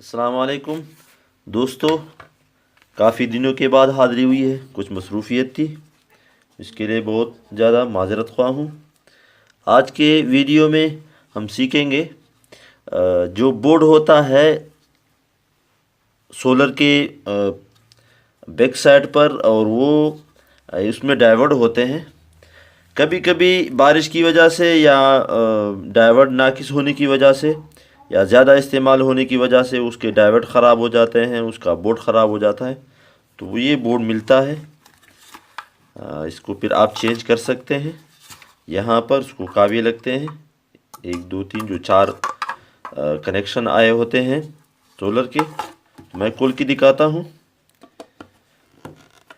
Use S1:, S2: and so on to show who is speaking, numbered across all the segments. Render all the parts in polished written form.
S1: अस्सलाम वालेकुम दोस्तों। काफ़ी दिनों के बाद हाज़िरी हुई है, कुछ मसरूफ़ियत थी, इसके लिए बहुत ज़्यादा माज़रत ख़्वाह हूँ। आज के वीडियो में हम सीखेंगे जो बोर्ड होता है सोलर के बैक साइड पर, और वो उसमें डाइवर्ट होते हैं। कभी कभी बारिश की वजह से या डाइवर्ट नाकिस होने की वजह से या ज़्यादा इस्तेमाल होने की वजह से उसके डाइवर्ट ख़राब हो जाते हैं, उसका बोर्ड ख़राब हो जाता है। तो ये बोर्ड मिलता है, इसको फिर आप चेंज कर सकते हैं। यहाँ पर उसको काबिल लगते हैं, 1 2 3 जो 4 कनेक्शन आए होते हैं सोलर के। मैं खोल के दिखाता हूँ।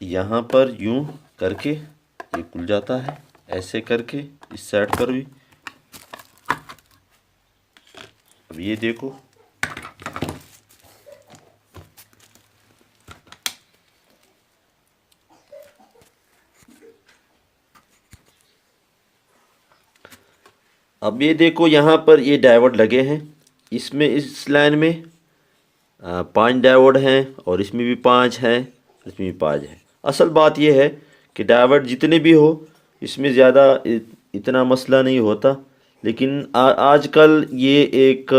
S1: यहाँ पर यूँ करके ये खुल जाता है, ऐसे करके इस साइड पर भी। अब ये देखो, अब ये देखो यहाँ पर ये डायोड लगे हैं। इसमें इस लाइन में 5 डायोड हैं, और इसमें भी 5 हैं, इसमें भी 5 हैं। असल बात यह है कि डायोड जितने भी हो, इसमें ज़्यादा इतना मसला नहीं होता। लेकिन आजकल ये एक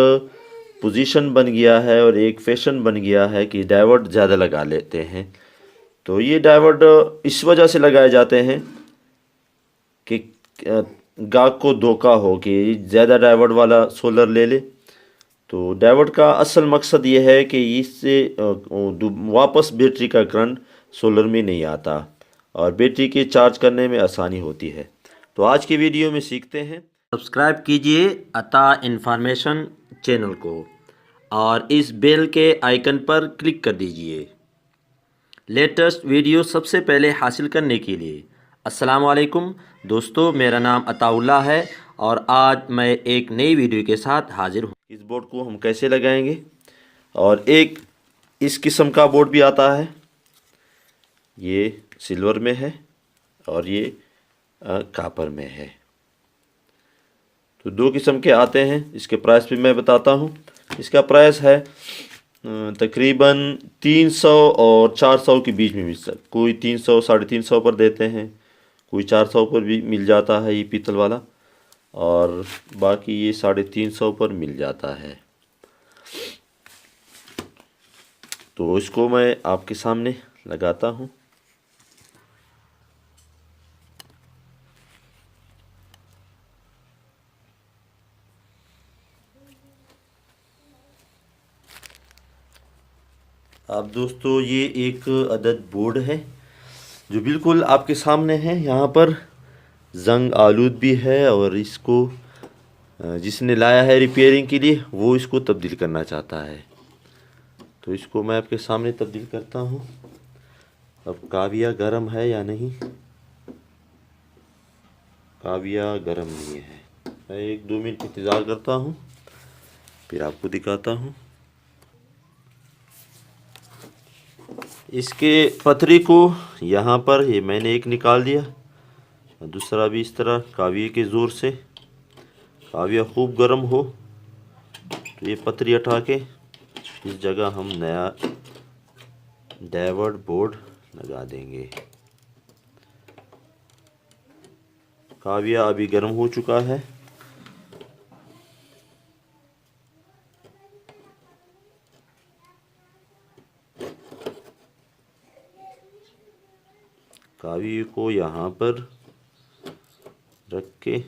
S1: पोजीशन बन गया है और एक फैशन बन गया है कि डायोड ज़्यादा लगा लेते हैं। तो ये डायोड इस वजह से लगाए जाते हैं कि गाहक को धोखा हो कि ज़्यादा डायोड वाला सोलर ले ले। तो डायोड का असल मकसद ये है कि इससे वापस बैटरी का करंट सोलर में नहीं आता और बैटरी के चार्ज करने में आसानी होती है। तो आज की वीडियो में सीखते हैं। सब्सक्राइब कीजिए अता इन्फॉर्मेशन चैनल को और इस बेल के आइकन पर क्लिक कर दीजिए लेटेस्ट वीडियो सबसे पहले हासिल करने के लिए। अस्सलाम वालेकुम दोस्तों, मेरा नाम अताउल्लाह है और आज मैं एक नई वीडियो के साथ हाजिर हूँ। इस बोर्ड को हम कैसे लगाएंगे, और एक इस किस्म का बोर्ड भी आता है, ये सिल्वर में है और ये कापर में है। तो 2 किस्म के आते हैं। इसके प्राइस भी मैं बताता हूँ। इसका प्राइस है तकरीबन 300 और 400 के बीच में मिल सकता। कोई 300 350 पर देते हैं, कोई 400 पर भी मिल जाता है ये पीतल वाला, और बाकी ये 350 पर मिल जाता है। तो इसको मैं आपके सामने लगाता हूँ। अब दोस्तों ये एक अदद बोर्ड है जो बिल्कुल आपके सामने है। यहाँ पर जंग आलूद भी है, और इसको जिसने लाया है रिपेयरिंग के लिए वो इसको तब्दील करना चाहता है। तो इसको मैं आपके सामने तब्दील करता हूँ। अब काविया गर्म है या नहीं, काविया गर्म नहीं है। मैं 1 2 मिनट इंतज़ार करता हूँ, फिर आपको दिखाता हूँ। इसके पथरी को यहाँ पर ये मैंने एक निकाल दिया, दूसरा भी इस तरह काविये के ज़ोर से। काविया खूब गर्म हो तो ये पथरी हटा के इस जगह हम नया डायोड बोर्ड लगा देंगे। काविया अभी गर्म हो चुका है। काविये को यहाँ पर रख के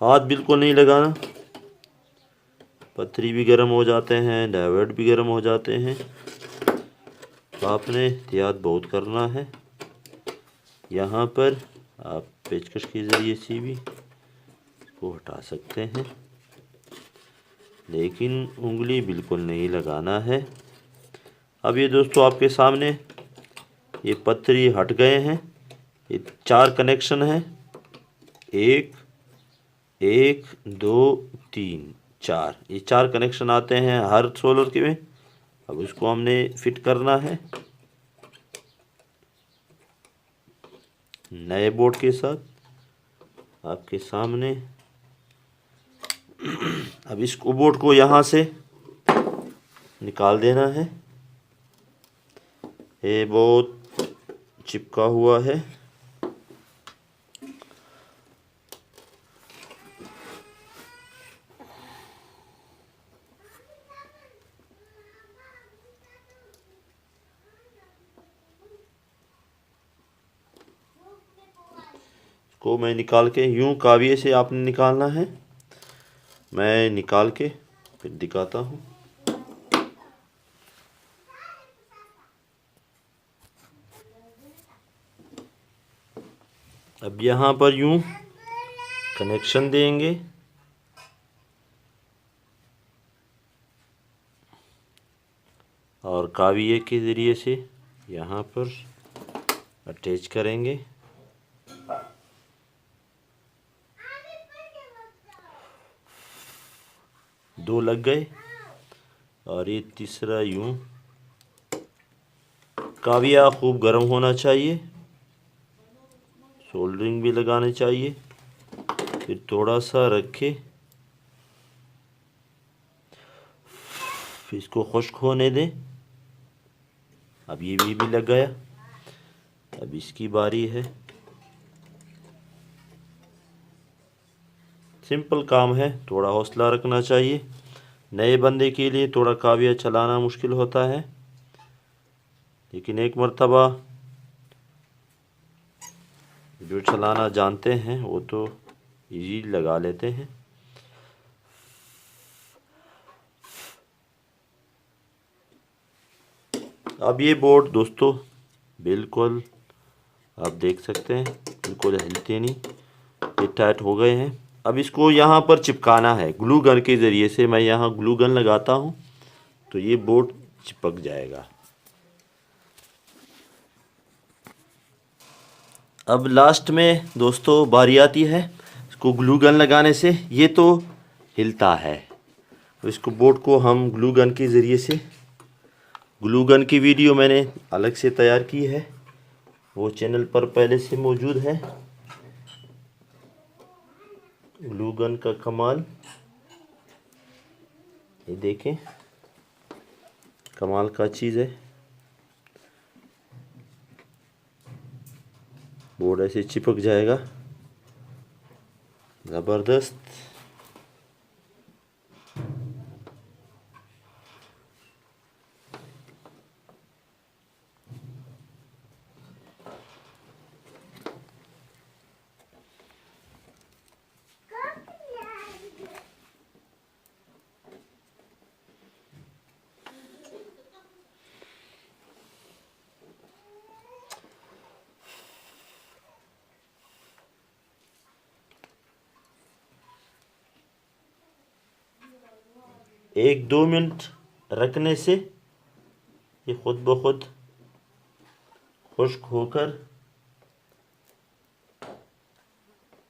S1: हाथ बिल्कुल नहीं लगाना। पथरी भी गर्म हो जाते हैं, डायोड भी गर्म हो जाते हैं। तो आपने एहतियात बहुत करना है। यहाँ पर आप पेचकश के ज़रिए से भी इसको हटा सकते हैं, लेकिन उंगली बिल्कुल नहीं लगाना है। अब ये दोस्तों आपके सामने ये पत्थरी हट गए हैं। ये 4 कनेक्शन हैं, 1 1 2 3 4, ये 4 कनेक्शन आते हैं हर सोलर के में। अब इसको हमने फिट करना है नए बोर्ड के साथ आपके सामने। अब इस बोर्ड को यहाँ से निकाल देना है, ये बहुत चिपका हुआ है। को मैं निकाल के यूं काविये से आपने निकालना है। मैं निकाल के फिर दिखाता हूँ। अब यहाँ पर यूं कनेक्शन देंगे, और काविये के ज़रिए से यहाँ पर अटैच करेंगे। दो लग गए, और ये तीसरा यूं। काविया खूब गर्म होना चाहिए, सोल्डरिंग भी लगाने चाहिए। फिर थोड़ा सा रखे, फिर इसको खुश्क होने दें। अब ये भी लग गया। अब इसकी बारी है। सिंपल काम है, थोड़ा हौसला रखना चाहिए। नए बंदे के लिए थोड़ा काविया चलाना मुश्किल होता है, लेकिन एक मर्तबा जो चलाना जानते हैं वो तो इजी लगा लेते हैं। अब ये बोर्ड दोस्तों बिल्कुल आप देख सकते हैं, बिल्कुल हिलते नहीं, ये टाइट हो गए हैं। अब इसको यहाँ पर चिपकाना है ग्लू गन के ज़रिए से। मैं यहाँ ग्लू गन लगाता हूँ तो ये बोर्ड चिपक जाएगा। अब लास्ट में दोस्तों बारी आती है इसको ग्लू गन लगाने से। ये तो हिलता है, तो इसको बोर्ड को हम ग्लू गन के ज़रिए से, ग्लू गन की वीडियो मैंने अलग से तैयार की है, वो चैनल पर पहले से मौजूद है। ग्लू गन का कमाल ये देखें, कमाल का चीज़ है। बोर्ड ऐसे चिपक जाएगा, ज़बरदस्त। एक 2 मिनट रखने से ये खुद ब खुद खुश्क होकर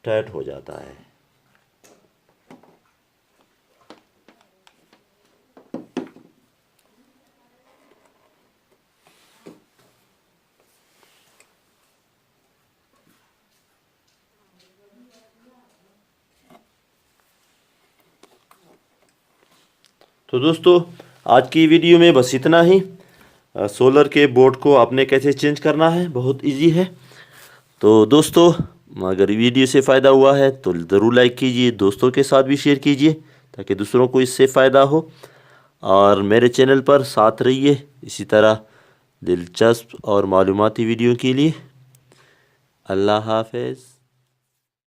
S1: टाइट हो जाता है। तो दोस्तों आज की वीडियो में बस इतना ही। सोलर के बोर्ड को आपने कैसे चेंज करना है, बहुत इजी है। तो दोस्तों अगर वीडियो से फ़ायदा हुआ है तो ज़रूर लाइक कीजिए, दोस्तों के साथ भी शेयर कीजिए ताकि दूसरों को इससे फ़ायदा हो। और मेरे चैनल पर साथ रहिए इसी तरह दिलचस्प और मालूमाती वीडियो के लिए। अल्लाह हाफ़िज़।